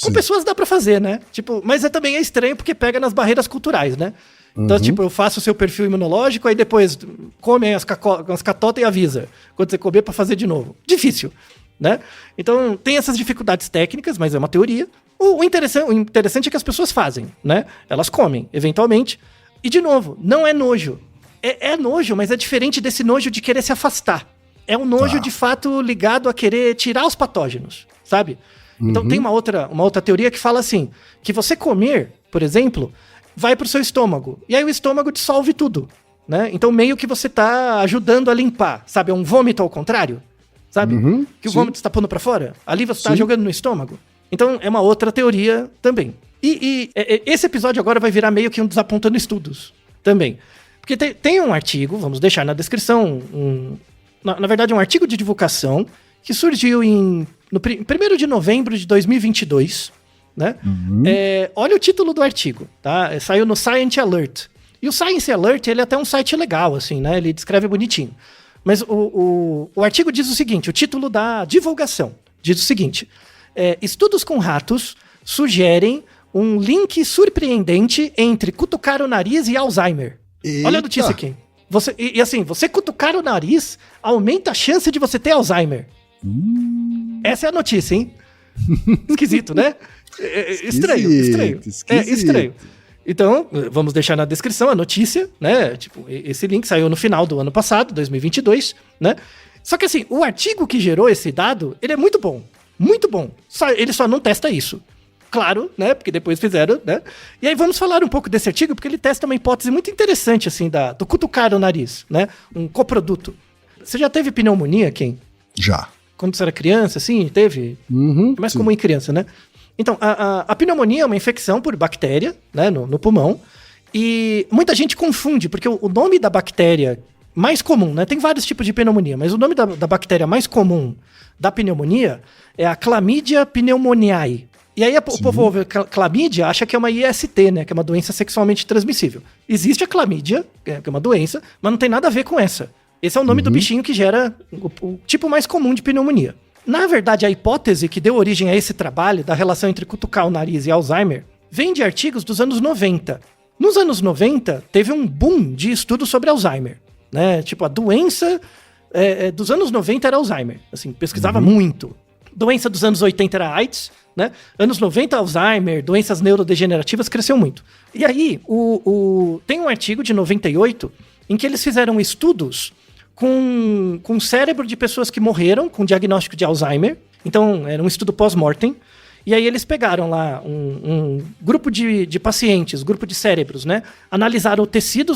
Com pessoas dá pra fazer, né? Tipo, mas também é estranho porque pega nas barreiras culturais, né? Então, tipo, eu faço o seu perfil imunológico, aí depois come as catotas e avisa quando você comer pra fazer de novo. Difícil, né? Então, tem essas dificuldades técnicas, mas é uma teoria. O interessante é que as pessoas fazem, né? Elas comem, eventualmente. E, de novo, não é nojo. É nojo, mas é diferente desse nojo de querer se afastar. É um nojo, de fato, ligado a querer tirar os patógenos, sabe? Então tem uma outra teoria que fala assim, que você comer, por exemplo, vai pro seu estômago, e aí o estômago dissolve tudo, né? Então meio que você tá ajudando a limpar, sabe? É um vômito ao contrário, sabe? Que o vômito está pondo pra fora, ali você tá jogando no estômago. Então é uma outra teoria também. E esse episódio agora vai virar meio que um desapontando estudos também. Porque tem um artigo, vamos deixar na descrição, na verdade um artigo de divulgação que surgiu no 1º de novembro de 2022, né? Olha o título do artigo, tá? Saiu no Science Alert. E o Science Alert, ele é até um site legal, assim, né? Ele descreve bonitinho. Mas o artigo diz o seguinte, o título da divulgação diz o seguinte, estudos com ratos sugerem um link surpreendente entre cutucar o nariz e Alzheimer. Eita. Olha a notícia aqui. Você cutucar o nariz aumenta a chance de você ter Alzheimer. Essa é a notícia, hein? Esquisito, né? Estranho. Então, vamos deixar na descrição a notícia, né? Tipo, esse link saiu no final do ano passado, 2022, né? Só que assim, o artigo que gerou esse dado, ele é muito bom. Muito bom. Ele só não testa isso. Claro, né? Porque depois fizeram, né? E aí vamos falar um pouco desse artigo, porque ele testa uma hipótese muito interessante, assim, do cutucar o nariz, né? Um coproduto. Você já teve pneumonia, Ken? Já. Quando você era criança, assim, teve? É mais comum em criança, né? Então, a pneumonia é uma infecção por bactéria, né, no pulmão, e muita gente confunde, porque o nome da bactéria mais comum, né, tem vários tipos de pneumonia, mas o nome da bactéria mais comum da pneumonia é a Chlamydia pneumoniae. E aí o povo ouve clamídia, acha que é uma IST, né, que é uma doença sexualmente transmissível. Existe a clamídia, que é uma doença, mas não tem nada a ver com essa. Esse é o nome do bichinho que gera o tipo mais comum de pneumonia. Na verdade, a hipótese que deu origem a esse trabalho da relação entre cutucar o nariz e Alzheimer vem de artigos dos anos 90. Nos anos 90, teve um boom de estudos sobre Alzheimer, né? Tipo, a doença dos anos 90 era Alzheimer, assim, pesquisava muito. Doença dos anos 80 era AIDS, né? Anos 90, Alzheimer, doenças neurodegenerativas, cresceu muito. E aí, tem um artigo de 98 em que eles fizeram estudos com o cérebro de pessoas que morreram com diagnóstico de Alzheimer. Então, era um estudo pós-mortem. E aí eles pegaram lá um grupo de pacientes, grupo de cérebros, né? Analisaram o tecido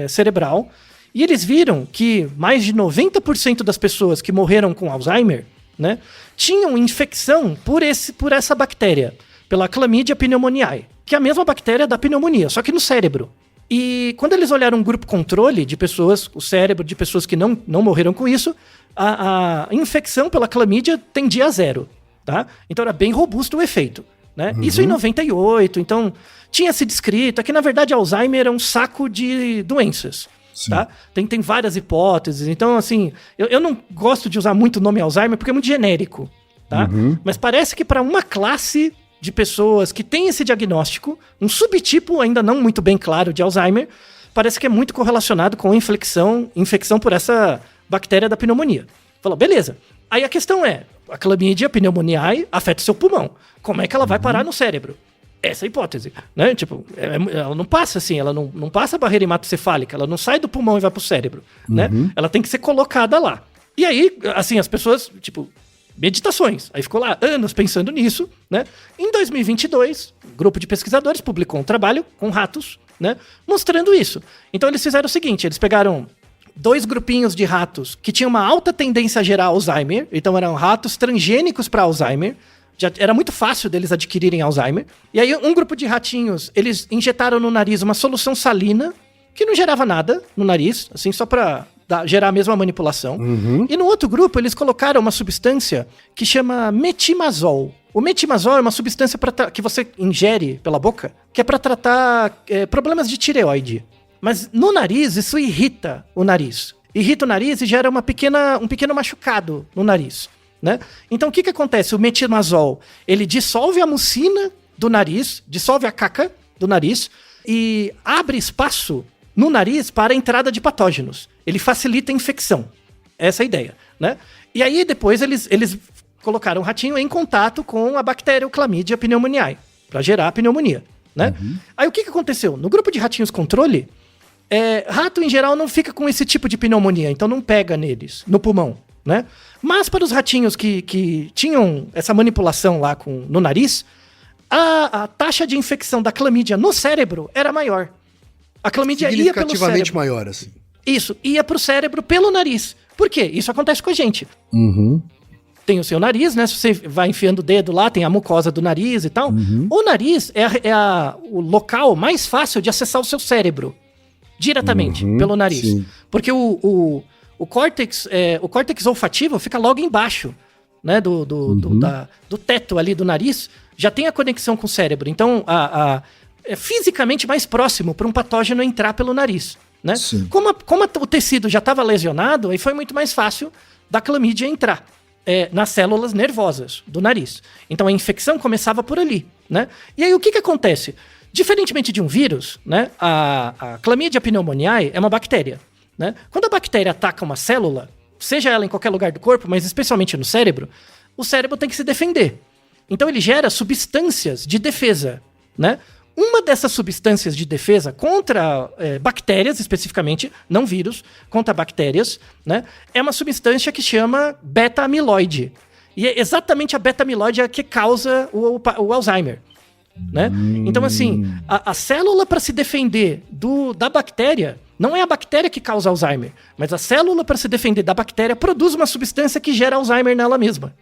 cerebral e eles viram que mais de 90% das pessoas que morreram com Alzheimer, né, tinham infecção por essa bactéria, pela Chlamydia pneumoniae, que é a mesma bactéria da pneumonia, só que no cérebro, E quando eles olharam um grupo controle de pessoas, o cérebro de pessoas que não morreram com isso, a infecção pela clamídia tendia a 0, tá? Então era bem robusto o efeito, né? Isso em 98, então tinha se descrito, é que na verdade Alzheimer é um saco de doenças, tá? Tem várias hipóteses, então assim, eu não gosto de usar muito o nome Alzheimer porque é muito genérico, tá? Mas parece que para uma classe de pessoas que tem esse diagnóstico, um subtipo ainda não muito bem claro de Alzheimer, parece que é muito correlacionado com infecção por essa bactéria da pneumonia. Falou, beleza. Aí a questão é, a Chlamydia pneumoniae afeta o seu pulmão. Como é que ela vai parar no cérebro? Essa é a hipótese, né? Tipo, ela não passa assim, ela não passa a barreira hematocefálica, ela não sai do pulmão e vai pro cérebro, né? Ela tem que ser colocada lá. E aí, assim, as pessoas, tipo, meditações. Aí ficou lá anos pensando nisso, né? Em 2022, um grupo de pesquisadores publicou um trabalho com ratos, né? Mostrando isso. Então eles fizeram o seguinte, eles pegaram 2 grupinhos de ratos que tinham uma alta tendência a gerar Alzheimer, então eram ratos transgênicos para Alzheimer, já era muito fácil deles adquirirem Alzheimer. E aí um grupo de ratinhos, eles injetaram no nariz uma solução salina, que não gerava nada no nariz, assim, só para gerar a mesma manipulação. E no outro grupo, eles colocaram uma substância que chama metimazol. O metimazol é uma substância que você ingere pela boca, que é para tratar problemas de tireoide. Mas no nariz, isso irrita o nariz. Irrita o nariz e gera um pequeno machucado no nariz, né? Então o que acontece? O metimazol, ele dissolve a mucina do nariz, dissolve a caca do nariz e abre espaço no nariz para a entrada de patógenos. Ele facilita a infecção. Essa é a ideia, né? E aí depois eles colocaram o ratinho em contato com a bactéria Chlamydia pneumoniae para gerar a pneumonia, né? Aí o que aconteceu? No grupo de ratinhos controle, rato em geral não fica com esse tipo de pneumonia, então não pega neles, no pulmão, né? Mas para os ratinhos que tinham essa manipulação lá no nariz, a taxa de infecção da clamídia no cérebro era maior. A clamídia ia pelo cérebro. Maior, assim. Isso, ia pro cérebro pelo nariz. Por quê? Isso acontece com a gente. Tem o seu nariz, né? Se você vai enfiando o dedo lá, tem a mucosa do nariz e tal. O nariz é o local mais fácil de acessar o seu cérebro. Diretamente, pelo nariz. Sim. Porque o córtex olfativo fica logo embaixo, né? Do teto ali do nariz. Já tem a conexão com o cérebro. Então, é fisicamente mais próximo para um patógeno entrar pelo nariz, né? Como o tecido já estava lesionado, aí foi muito mais fácil da clamídia entrar nas células nervosas do nariz. Então a infecção começava por ali, né? E aí o que acontece? Diferentemente de um vírus, né? A Chlamydia pneumoniae é uma bactéria, né? Quando a bactéria ataca uma célula, seja ela em qualquer lugar do corpo, mas especialmente no cérebro, o cérebro tem que se defender. Então ele gera substâncias de defesa, né? Uma dessas substâncias de defesa contra bactérias, especificamente, não vírus, contra bactérias, né, é uma substância que chama beta-amiloide. E é exatamente a beta-amiloide que causa o Alzheimer, né? Então, assim, a célula para se defender da bactéria, não é a bactéria que causa Alzheimer, mas a célula para se defender da bactéria produz uma substância que gera Alzheimer nela mesma.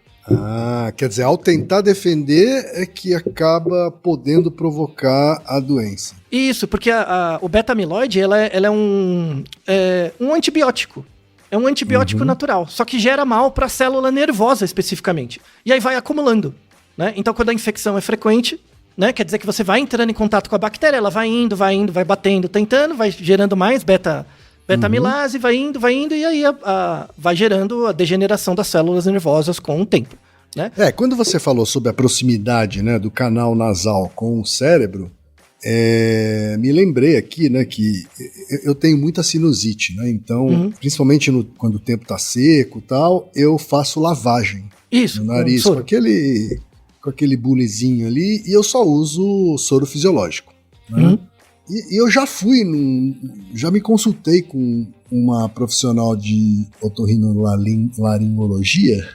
Quer dizer, ao tentar defender é que acaba podendo provocar a doença. Isso, porque o beta-amiloide ela é um antibiótico. É um antibiótico natural, só que gera mal para a célula nervosa especificamente. E aí vai acumulando, né? Então quando a infecção é frequente, né, quer dizer que você vai entrando em contato com a bactéria, ela vai indo, vai batendo, tentando, vai gerando mais beta-amilase, vai indo, e aí vai gerando a degeneração das células nervosas com o tempo, né? Quando você falou sobre a proximidade, né, do canal nasal com o cérebro, me lembrei aqui, né, que eu tenho muita sinusite, né? Então, principalmente quando o tempo tá seco e tal, eu faço lavagem no nariz com aquele bulizinho ali, e eu só uso soro fisiológico, né? E eu já me consultei com uma profissional de otorrinolaringologia,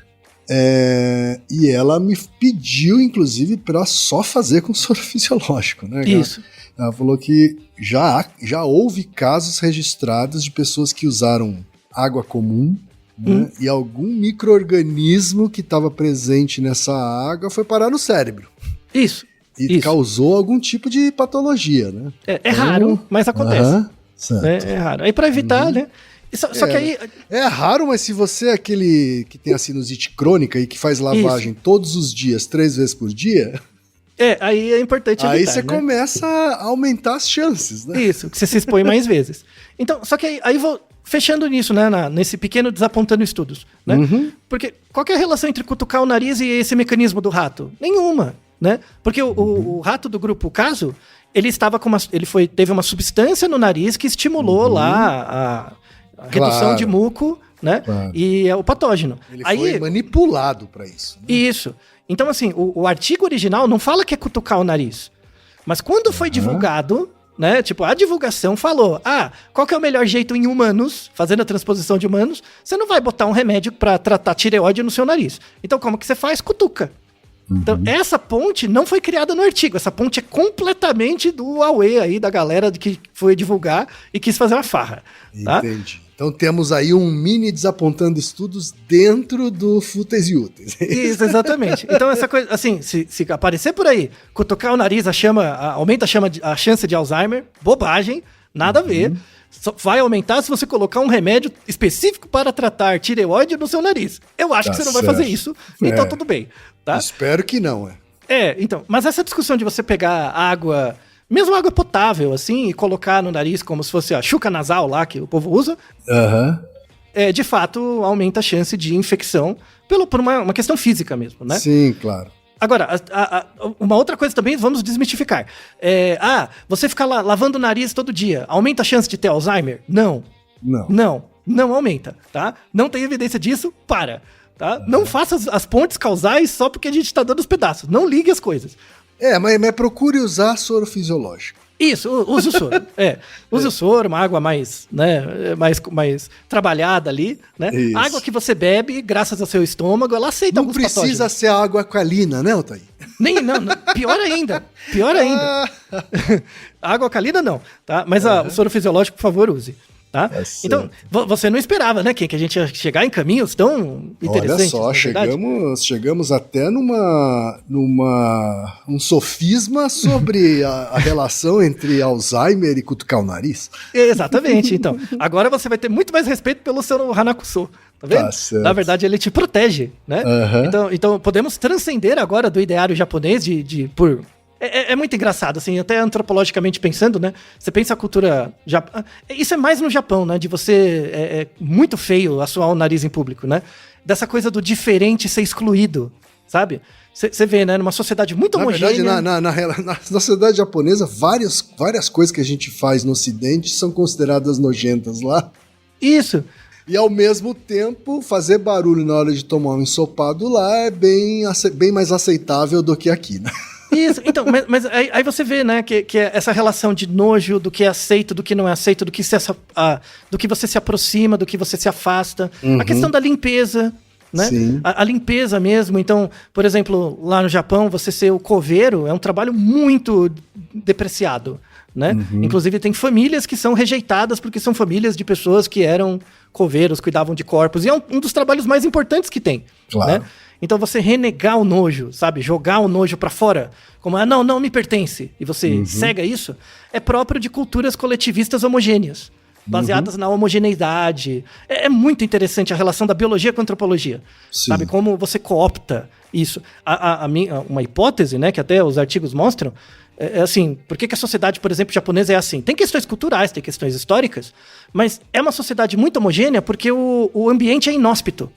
e ela me pediu, inclusive, para só fazer com soro fisiológico, né? Isso. Ela falou que já houve casos registrados de pessoas que usaram água comum, né? E algum micro-organismo que estava presente nessa água foi parar no cérebro. Isso. E Isso. causou algum tipo de patologia, né? É raro, mas acontece. Aham, certo. É raro. Aí pra evitar, né? Só que aí... É raro, mas se você é aquele que tem a sinusite crônica e que faz lavagem todos os dias, 3 vezes por dia, Aí é importante evitar, aí você né? começa a aumentar as chances, né? Isso, que você se expõe mais vezes. Então, só que aí vou fechando nisso, né? Nesse pequeno desapontando estudos, né? Porque qual que é a relação entre cutucar o nariz e esse mecanismo do rato? Nenhuma, né? Porque o rato do grupo Caso, ele estava com teve uma substância no nariz que estimulou lá a redução de muco, né? Claro. E é o patógeno. Ele aí, foi manipulado para isso. Né? Isso. Então, assim, o artigo original não fala que é cutucar o nariz. Mas quando foi divulgado, né? Tipo, a divulgação falou: qual que é o melhor jeito em humanos, fazendo a transposição de humanos, você não vai botar um remédio pra tratar tireoide no seu nariz. Então, como que você faz? Cutuca. Então, essa ponte não foi criada no artigo. Essa ponte é completamente do Aue aí, da galera que foi divulgar e quis fazer uma farra. Tá? Entendi. Então temos aí um mini desapontando estudos dentro do Fúteis e Úteis. Isso, exatamente. Então essa coisa, assim, se aparecer por aí, cutucar o nariz, aumenta a chance de Alzheimer, bobagem, nada a ver. Só vai aumentar se você colocar um remédio específico para tratar tireoide no seu nariz. Eu acho que você não vai fazer isso, então tudo bem. Tá? Espero que não, então, mas essa discussão de você pegar água, mesmo água potável, assim, e colocar no nariz como se fosse a chuca nasal lá que o povo usa, de fato aumenta a chance de infecção por uma questão física mesmo, né? Sim, claro. Agora, uma outra coisa também, vamos desmistificar. Você ficar lavando o nariz todo dia, aumenta a chance de ter Alzheimer? Não. Não aumenta, tá? Não tem evidência disso, tá? Não faça as pontes causais só porque a gente tá dando os pedaços. Não ligue as coisas. Mas procure usar soro fisiológico. Isso, use o soro. Use o soro, uma água mais, né, mais trabalhada ali, né? Isso. A água que você bebe, graças ao seu estômago, ela aceita Não alguns precisa patógenos. ser água alcalina, né, Altair? Não, pior ainda. Água alcalina não, tá? Mas o soro fisiológico, por favor, use. Tá? Então, você não esperava, né, que a gente ia chegar em caminhos tão interessantes. Olha só, chegamos até um sofisma sobre a relação entre Alzheimer e cutucar o nariz. Exatamente, então. Agora você vai ter muito mais respeito pelo seu Hanakuso, tá vendo? Tá certo. Na verdade, ele te protege, né? Então, podemos transcender agora do ideário japonês É muito engraçado, assim, até antropologicamente pensando, né? Você pensa a cultura... Isso é mais no Japão, né? De você... É muito feio assoar o nariz em público, né? Dessa coisa do diferente ser excluído, sabe? Você vê, né? Numa sociedade muito homogênea... Na verdade, na sociedade japonesa, várias coisas que a gente faz no ocidente são consideradas nojentas lá. Isso. E ao mesmo tempo, fazer barulho na hora de tomar um ensopado lá é bem mais aceitável do que aqui, né? Isso, então, mas aí você vê, né, que é essa relação de nojo, do que é aceito, do que não é aceito, do que você se aproxima, do que você se afasta. A questão da limpeza, né? A limpeza mesmo. Então, por exemplo, lá no Japão, você ser o coveiro é um trabalho muito depreciado, né? Inclusive tem famílias que são rejeitadas porque são famílias de pessoas que eram coveiros, cuidavam de corpos. E é um dos trabalhos mais importantes que tem, claro, né? Então você renegar o nojo, sabe? Jogar o nojo pra fora, como, não me pertence, e você cega isso, é próprio de culturas coletivistas homogêneas, baseadas na homogeneidade. É muito interessante a relação da biologia com a antropologia, sabe? Como você coopta isso. Uma hipótese, né, que até os artigos mostram, é assim, por que a sociedade, por exemplo, japonesa é assim? Tem questões culturais, tem questões históricas, mas é uma sociedade muito homogênea porque o ambiente é inóspito.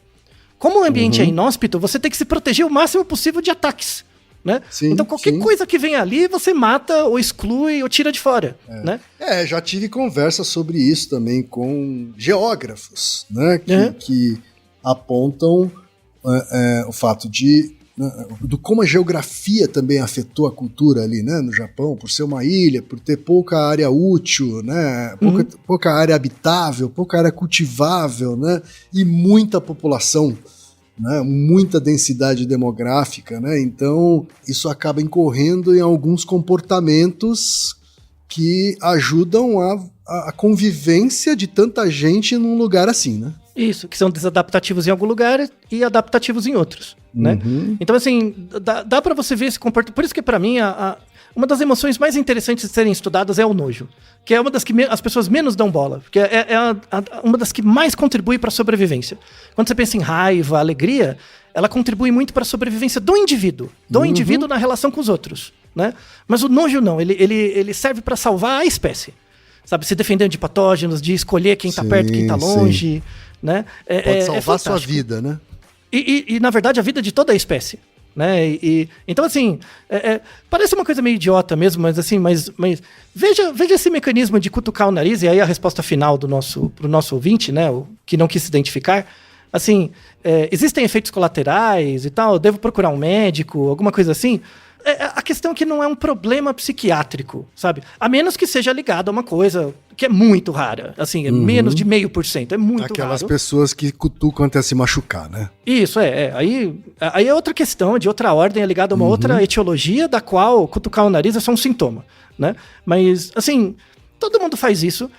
Como o ambiente é inóspito, você tem que se proteger o máximo possível de ataques, né? Então qualquer coisa que vem ali, você mata, ou exclui, ou tira de fora, né? Já tive conversa sobre isso também com geógrafos, né? Que apontam o fato do como a geografia também afetou a cultura ali, né, no Japão, por ser uma ilha, por ter pouca área útil, né, pouca área habitável, pouca área cultivável, né, e muita população, né, muita densidade demográfica, né, então isso acaba incorrendo em alguns comportamentos que ajudam a convivência de tanta gente num lugar assim, né? Isso, que são desadaptativos em algum lugar e adaptativos em outros, né? Então, assim, dá pra você ver esse comportamento. Por isso que, pra mim, uma das emoções mais interessantes de serem estudadas é o nojo, que é uma das que as pessoas menos dão bola, porque é uma das que mais contribui pra sobrevivência. Quando você pensa em raiva, alegria, ela contribui muito pra sobrevivência do indivíduo na relação com os outros, né? Mas o nojo não, ele serve pra salvar a espécie. Sabe, se defendendo de patógenos, de escolher quem tá perto, quem tá longe, né? Pode salvar sua vida, né? E, na verdade, a vida de toda a espécie, né? Então, assim, parece uma coisa meio idiota mesmo, mas assim, mas veja esse mecanismo de cutucar o nariz, e aí a resposta final pro nosso ouvinte, né? O que não quis se identificar. Assim, existem efeitos colaterais e tal, devo procurar um médico, alguma coisa assim. A questão é que não é um problema psiquiátrico, sabe? A menos que seja ligado a uma coisa que é muito rara. Assim, é menos de 0,5%. É muito raro. Aquelas pessoas que cutucam até se machucar, né? Isso, Aí é outra questão, de outra ordem, é ligado a uma outra etiologia, da qual cutucar o nariz é só um sintoma, né? Mas, assim, todo mundo faz isso.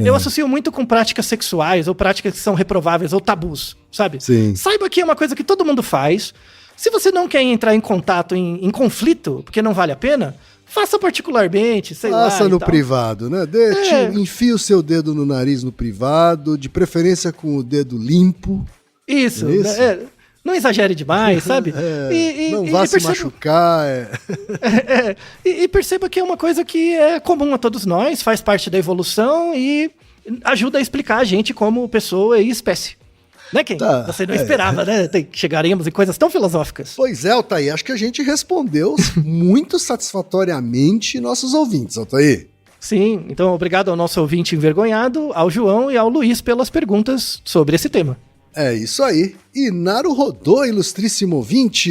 Eu associo muito com práticas sexuais, ou práticas que são reprováveis, ou tabus, sabe? Sim. Saiba que é uma coisa que todo mundo faz. Se você não quer entrar em contato, em conflito, porque não vale a pena, faça particularmente, sei lá. Faça no privado, né? Enfie o seu dedo no nariz no privado, de preferência com o dedo limpo. Isso. É isso? Não exagere demais, sabe? Não vá se machucar. E perceba que é uma coisa que é comum a todos nós, faz parte da evolução e ajuda a explicar a gente como pessoa e espécie. Né, Ken? Você não esperava, né? Chegaremos em coisas tão filosóficas. Pois é, Altair. Acho que a gente respondeu muito satisfatoriamente nossos ouvintes, Altair. Sim, então obrigado ao nosso ouvinte envergonhado, ao João e ao Luiz pelas perguntas sobre esse tema. É isso aí. E Naruhodô, ilustríssimo ouvinte.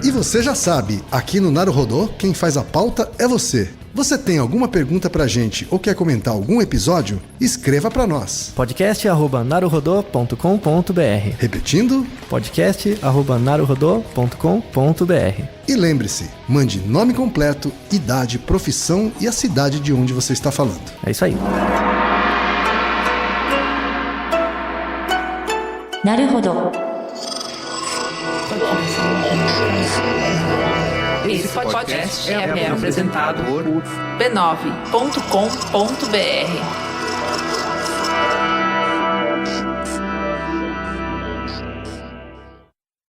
E você já sabe, aqui no Naruhodô, quem faz a pauta é você. Você tem alguma pergunta pra gente ou quer comentar algum episódio? Escreva pra nós. podcast@naruhodô.com.br. Repetindo? podcast@naruhodô.com.br. E lembre-se, mande nome completo, idade, profissão e a cidade de onde você está falando. É isso aí. Naruhodo. Esse podcast é apresentado por b9.com.br.